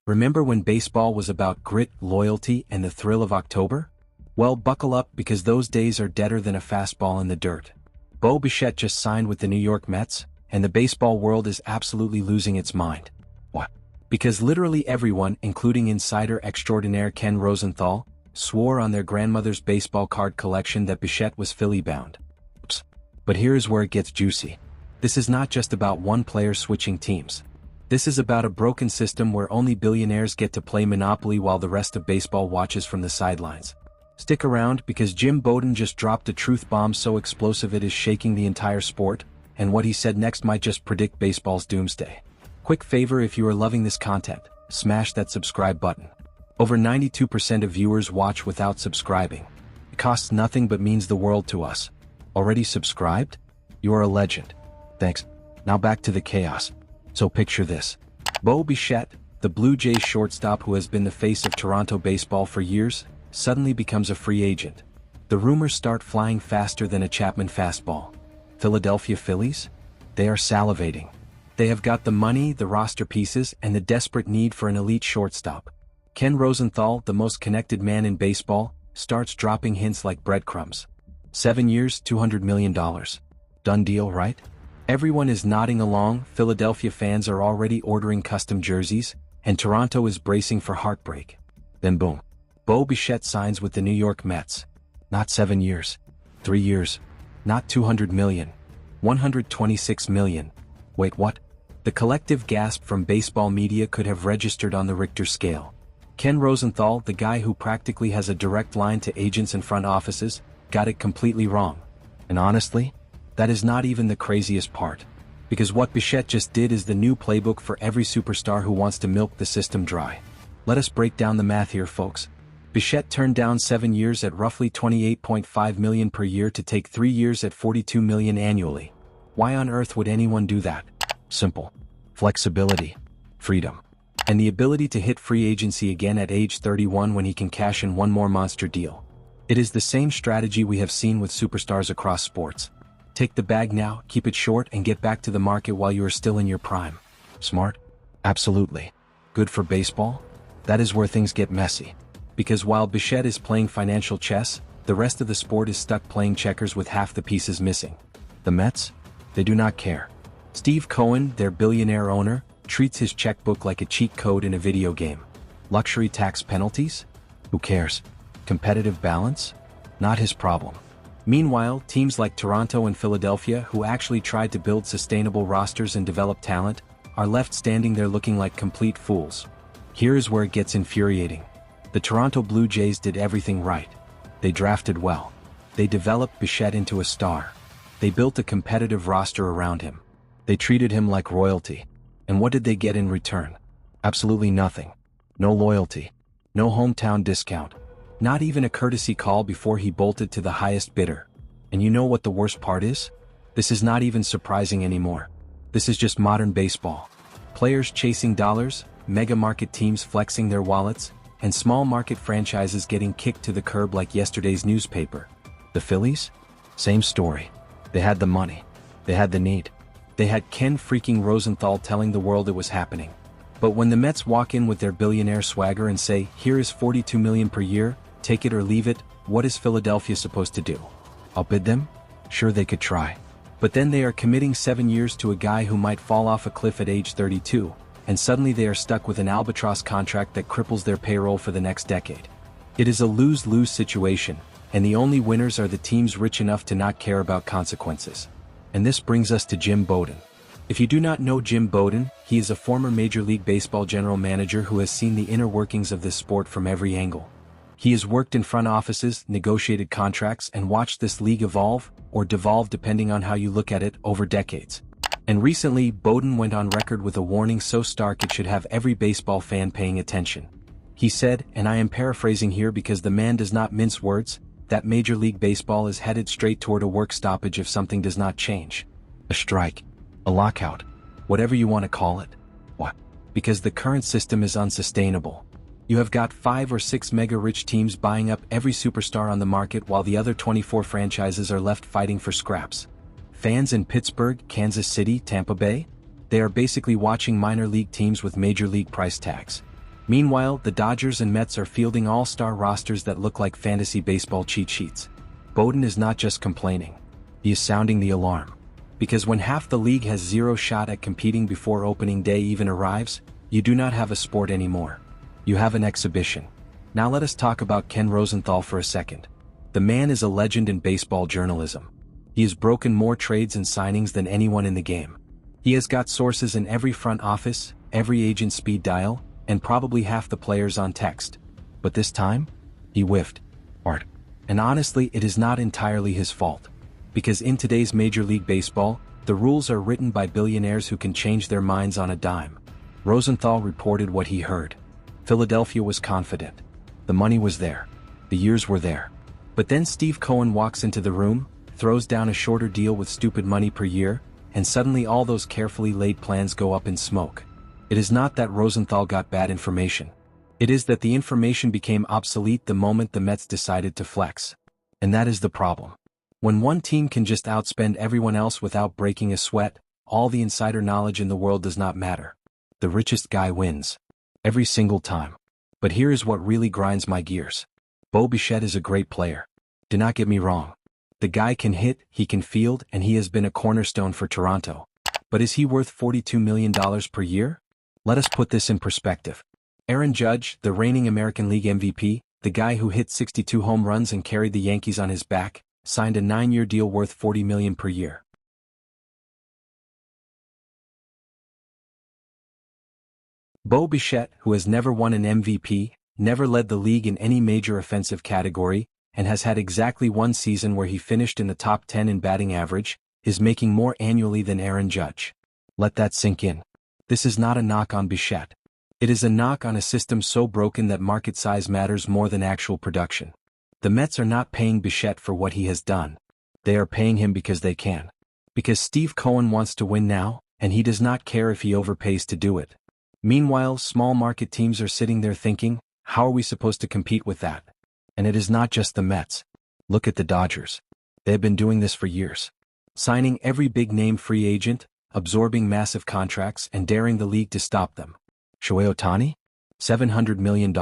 Remember when baseball was about grit, loyalty, and the thrill of October? Well, buckle up because those days are deader than a fastball in the dirt. Bichette just signed with the New York Mets, and the baseball world is absolutely losing its mind. What? Because literally everyone, including insider extraordinaire Ken Rosenthal, swore on their grandmother's baseball card collection that Bichette was Philly-bound. Oops. But here's where it gets juicy. This is not just about one player switching teams. This is about a broken system where only billionaires get to play Monopoly while the rest of baseball watches from the sidelines. Stick around because Jim Bowden just dropped a truth bomb so explosive it is shaking the entire sport, and what he said next might just predict baseball's doomsday. Quick favor: if you are loving this content, smash that subscribe button. Over 92% of viewers watch without subscribing. It costs nothing but means the world to us. Already subscribed? You are a legend. Thanks. Now back to the chaos. So picture this. Bichette, the Blue Jays shortstop who has been the face of Toronto baseball for years, suddenly becomes a free agent. The rumors start flying faster than a Chapman fastball. Philadelphia Phillies? They are salivating. They have got the money, the roster pieces, and the desperate need for an elite shortstop. Ken Rosenthal, the most connected man in baseball, starts dropping hints like breadcrumbs. 7 years, $200 million. Done deal, right? Everyone is nodding along. Philadelphia fans are already ordering custom jerseys, and Toronto is bracing for heartbreak. Then boom. Bichette signs with the New York Mets. Not 7 years. 3 years. Not $200 million. $126 million. Wait, what? The collective gasp from baseball media could have registered on the Richter scale. Ken Rosenthal, the guy who practically has a direct line to agents and front offices, got it completely wrong. And honestly, that is not even the craziest part. Because what Bichette just did is the new playbook for every superstar who wants to milk the system dry. Let us break down the math here, folks. Bichette turned down 7 years at roughly $28.5 million per year to take 3 years at $42 million annually. Why on earth would anyone do that? Simple. Flexibility. Freedom. And the ability to hit free agency again at age 31 when he can cash in one more monster deal. It is the same strategy we have seen with superstars across sports. Take the bag now, keep it short, and get back to the market while you are still in your prime. Smart? Absolutely. Good for baseball? That is where things get messy. Because while Bichette is playing financial chess, the rest of the sport is stuck playing checkers with half the pieces missing. The Mets? They do not care. Steve Cohen, their billionaire owner, treats his checkbook like a cheat code in a video game. Luxury tax penalties? Who cares? Competitive balance? Not his problem. Meanwhile, teams like Toronto and Philadelphia, who actually tried to build sustainable rosters and develop talent, are left standing there looking like complete fools. Here is where it gets infuriating. The Toronto Blue Jays did everything right. They drafted well. They developed Bichette into a star. They built a competitive roster around him. They treated him like royalty. And what did they get in return? Absolutely nothing. No loyalty. No hometown discount. Not even a courtesy call before he bolted to the highest bidder. And you know what the worst part is? This is not even surprising anymore. This is just modern baseball. Players chasing dollars, mega market teams flexing their wallets, and small market franchises getting kicked to the curb like yesterday's newspaper. The Phillies? Same story. They had the money. They had the need. They had Ken freaking Rosenthal telling the world it was happening. But when the Mets walk in with their billionaire swagger and say, here is $42 million per year, take it or leave it, what is Philadelphia supposed to do? Outbid them? Sure, they could try. But then they are committing 7 years to a guy who might fall off a cliff at age 32, and suddenly they are stuck with an albatross contract that cripples their payroll for the next decade. It is a lose-lose situation, and the only winners are the teams rich enough to not care about consequences. And this brings us to Jim Bowden. If you do not know Jim Bowden, he is a former Major League Baseball general manager who has seen the inner workings of this sport from every angle. He has worked in front offices, negotiated contracts, and watched this league evolve, or devolve depending on how you look at it, over decades. And recently, Bowden went on record with a warning so stark it should have every baseball fan paying attention. He said, and I am paraphrasing here because the man does not mince words, that Major League Baseball is headed straight toward a work stoppage if something does not change. A strike. A lockout. Whatever you want to call it. What? Because the current system is unsustainable. You have got 5 or 6 mega-rich teams buying up every superstar on the market while the other 24 franchises are left fighting for scraps. Fans in Pittsburgh, Kansas City, Tampa Bay? They are basically watching minor league teams with major league price tags. Meanwhile, the Dodgers and Mets are fielding all-star rosters that look like fantasy baseball cheat sheets. Bowden is not just complaining. He is sounding the alarm. Because when half the league has zero shot at competing before opening day even arrives, you do not have a sport anymore. You have an exhibition. Now let us talk about Ken Rosenthal for a second. The man is a legend in baseball journalism. He has broken more trades and signings than anyone in the game. He has got sources in every front office, every agent speed dial, and probably half the players on text. But this time, he whiffed. Art. And honestly, it is not entirely his fault. Because in today's Major League Baseball, the rules are written by billionaires who can change their minds on a dime. Rosenthal reported what he heard. Philadelphia was confident. The money was there. The years were there. But then Steve Cohen walks into the room, throws down a shorter deal with stupid money per year, and suddenly all those carefully laid plans go up in smoke. It is not that Rosenthal got bad information. It is that the information became obsolete the moment the Mets decided to flex. And that is the problem. When one team can just outspend everyone else without breaking a sweat, all the insider knowledge in the world does not matter. The richest guy wins. Every single time. But here is what really grinds my gears. Bo Bichette is a great player. Do not get me wrong. The guy can hit, he can field, and he has been a cornerstone for Toronto. But is he worth $42 million per year? Let us put this in perspective. Aaron Judge, the reigning American League MVP, the guy who hit 62 home runs and carried the Yankees on his back, signed a 9-year deal worth $40 million per year. Bo Bichette, who has never won an MVP, never led the league in any major offensive category, and has had exactly one season where he finished in the top 10 in batting average, is making more annually than Aaron Judge. Let that sink in. This is not a knock on Bichette. It is a knock on a system so broken that market size matters more than actual production. The Mets are not paying Bichette for what he has done. They are paying him because they can. Because Steve Cohen wants to win now, and he does not care if he overpays to do it. Meanwhile, small market teams are sitting there thinking, how are we supposed to compete with that? And it is not just the Mets. Look at the Dodgers. They have been doing this for years. Signing every big-name free agent, absorbing massive contracts, and daring the league to stop them. Shohei Ohtani? $700 million.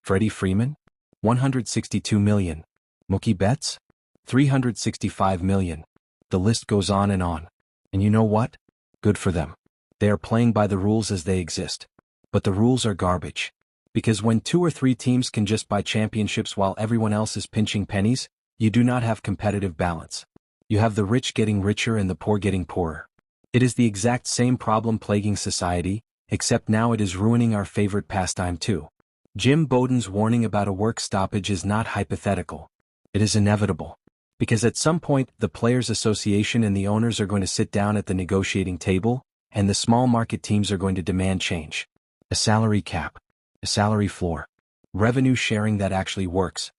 Freddie Freeman? $162 million. Mookie Betts? $365 million. The list goes on. And you know what? Good for them. They are playing by the rules as they exist. But the rules are garbage. Because when 2 or 3 teams can just buy championships while everyone else is pinching pennies, you do not have competitive balance. You have the rich getting richer and the poor getting poorer. It is the exact same problem plaguing society, except now it is ruining our favorite pastime too. Jim Bowden's warning about a work stoppage is not hypothetical. It is inevitable. Because at some point, the Players Association and the owners are going to sit down at the negotiating table, and the small market teams are going to demand change. A salary cap. A salary floor. Revenue sharing that actually works.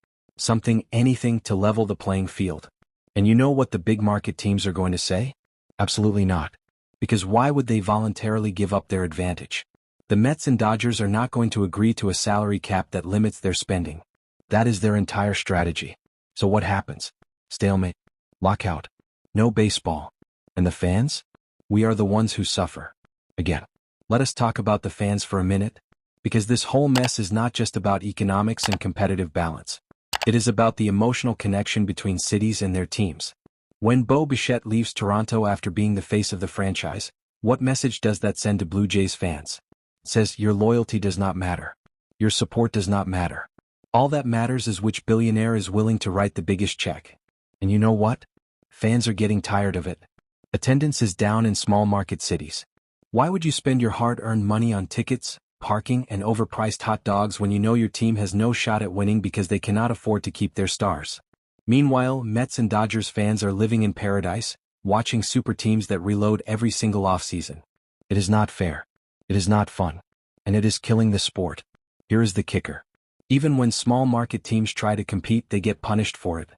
Anything to level the playing field. And you know what the big market teams are going to say? Absolutely not. Because why would they voluntarily give up their advantage? The Mets and Dodgers are not going to agree to a salary cap that limits their spending. That is their entire strategy. So what happens? Stalemate. Lockout. No baseball. And the fans? We are the ones who suffer. Again. Let us talk about the fans for a minute. Because this whole mess is not just about economics and competitive balance. It is about the emotional connection between cities and their teams. When Bo Bichette leaves Toronto after being the face of the franchise, what message does that send to Blue Jays fans? It says your loyalty does not matter. Your support does not matter. All that matters is which billionaire is willing to write the biggest check. And you know what? Fans are getting tired of it. Attendance is down in small market cities. Why would you spend your hard-earned money on tickets, parking, and overpriced hot dogs when you know your team has no shot at winning because they cannot afford to keep their stars? Meanwhile, Mets and Dodgers fans are living in paradise, watching super teams that reload every single offseason. It is not fair. It is not fun. And it is killing the sport. Here is the kicker. Even when small market teams try to compete, they get punished for it.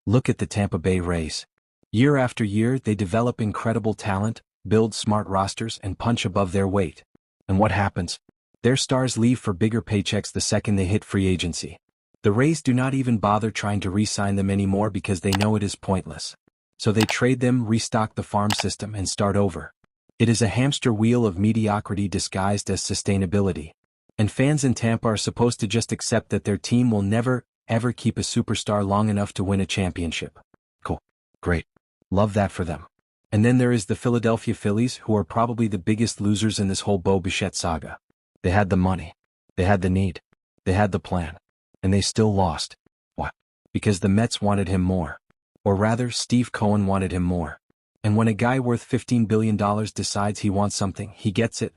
Look at the Tampa Bay Rays. Year after year, they develop incredible talent, build smart rosters, and punch above their weight. And what happens? Their stars leave for bigger paychecks the second they hit free agency. The Rays do not even bother trying to re-sign them anymore because they know it is pointless. So they trade them, restock the farm system, and start over. It is a hamster wheel of mediocrity disguised as sustainability. And fans in Tampa are supposed to just accept that their team will never, ever keep a superstar long enough to win a championship. Cool. Great. Love that for them. And then there is the Philadelphia Phillies, who are probably the biggest losers in this whole Bo Bichette saga. They had the money. They had the need. They had the plan. And they still lost. What? Because the Mets wanted him more. Or rather, Steve Cohen wanted him more. And when a guy worth $15 billion decides he wants something, he gets it.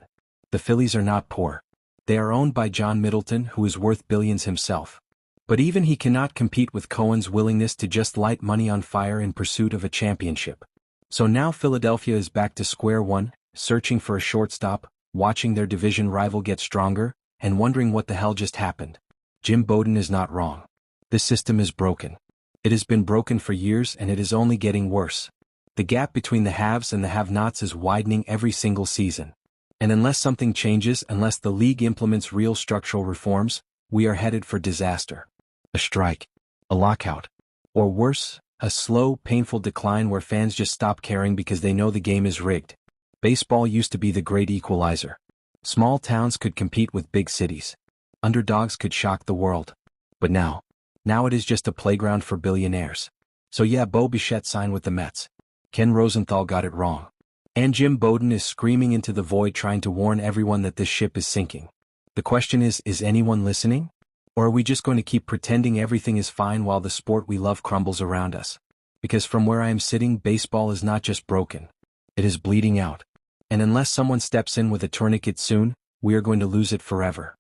The Phillies are not poor. They are owned by John Middleton, who is worth billions himself. But even he cannot compete with Cohen's willingness to just light money on fire in pursuit of a championship. So now Philadelphia is back to square one, searching for a shortstop, watching their division rival get stronger, and wondering what the hell just happened. Jim Bowden is not wrong. This system is broken. It has been broken for years and it is only getting worse. The gap between the haves and the have-nots is widening every single season. And unless something changes, unless the league implements real structural reforms, we are headed for disaster. A strike. A lockout. Or worse, a slow, painful decline where fans just stop caring because they know the game is rigged. Baseball used to be the great equalizer. Small towns could compete with big cities. Underdogs could shock the world. But now it is just a playground for billionaires. So yeah, Bo Bichette signed with the Mets. Ken Rosenthal got it wrong. And Jim Bowden is screaming into the void trying to warn everyone that this ship is sinking. The question is anyone listening? Or are we just going to keep pretending everything is fine while the sport we love crumbles around us? Because from where I am sitting, baseball is not just broken. It is bleeding out. And unless someone steps in with a tourniquet soon, we are going to lose it forever.